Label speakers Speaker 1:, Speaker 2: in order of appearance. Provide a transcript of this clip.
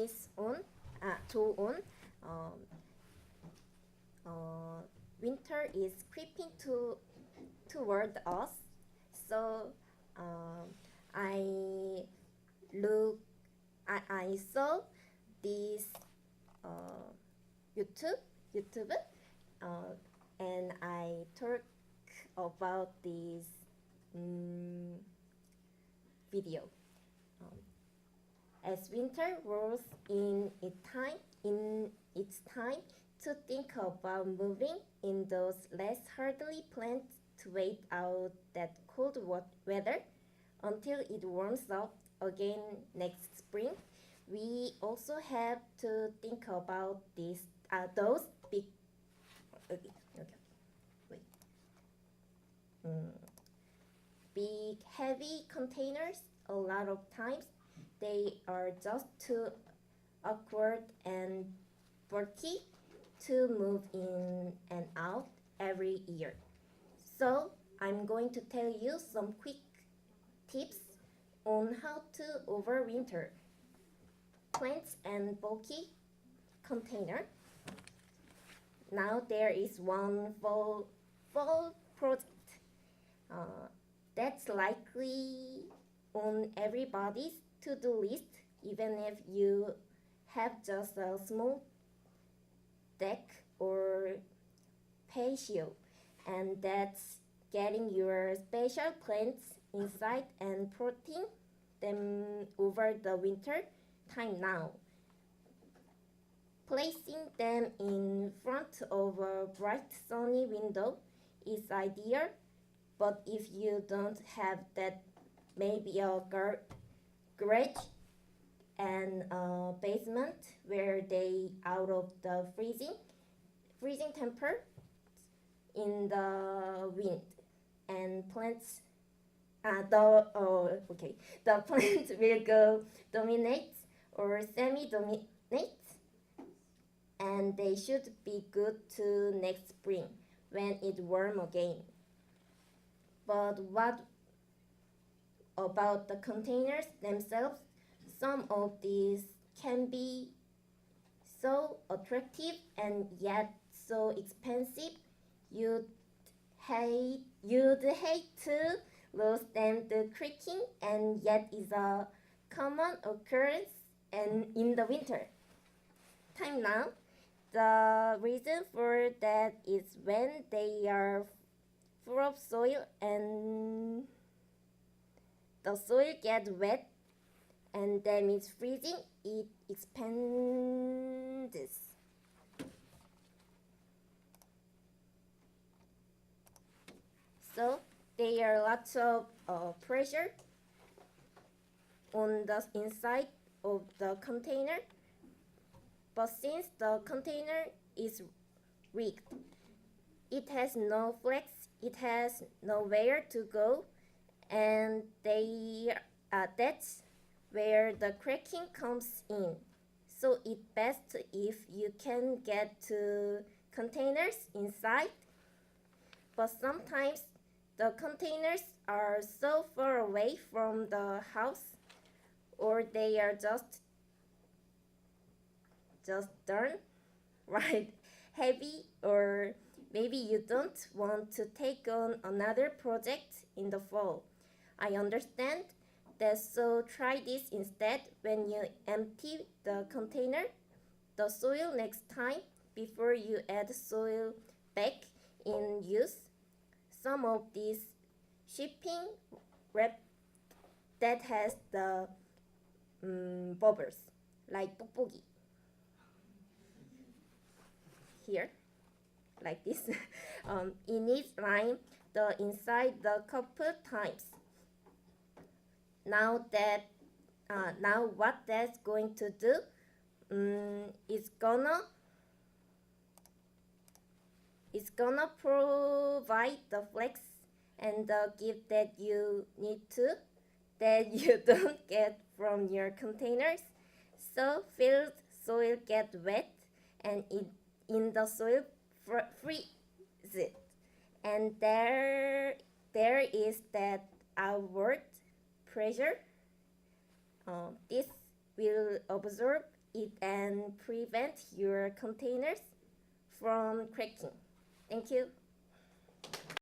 Speaker 1: is on, Joon. Um, Winter is creeping toward us, so I look, I saw this uh, YouTube, uh, and I talk about this video. Um, as winter rolls in its time to think about moving in those less hardly planned to wait out that cold weather until it warms up again next spring. We also have to think about those big okay, okay, wait. Big heavy containers. A lot of times they are just too awkward and bulky to move in and out every year. So I'm going to tell you some quick tips on how to overwinter plants and bulky container. Now there is one fall project that's likely on everybody's to-do list, even if you have just a small deck or patio, and that's getting your special plants inside and potting them over the winter time now. Placing them in front of a bright sunny window is ideal, but if you don't have that, maybe a garage and a basement where they out of the freezing temper in the wind, and plants the plant will go dominate or semi-dominate, and they should be good to next spring when it warm again. But what about the containers themselves? Some of these can be so attractive and yet so expensive. You'd hate to lose them to creaking, and yet is a common occurrence and in the winter time now. The reason for that is when they are full of soil and the soil gets wet and then it's freezing, it expands. So there are lots of pressure on the inside of the container, but since the container is rigged, it has no flex, it has nowhere to go, and that's where the cracking comes in. So it's best if you can get to containers inside, but sometimes the containers are so far away from the house, or they are just darn right heavy, or maybe you don't want to take on another project in the fall. I understand that, so try this instead when you empty the container, the soil next time before you add soil back in use. Some of these shipping wrap that has the bubbles like 뽁뽁이 here, like this. It needs lime the inside the couple times. Now what that's going to do, it's gonna provide the flex and the give that you need to, that you don't get from your containers. So filled soil get wet and in the soil freeze it, and there is that outward pressure. This will absorb it and prevent your containers from cracking. Thank you.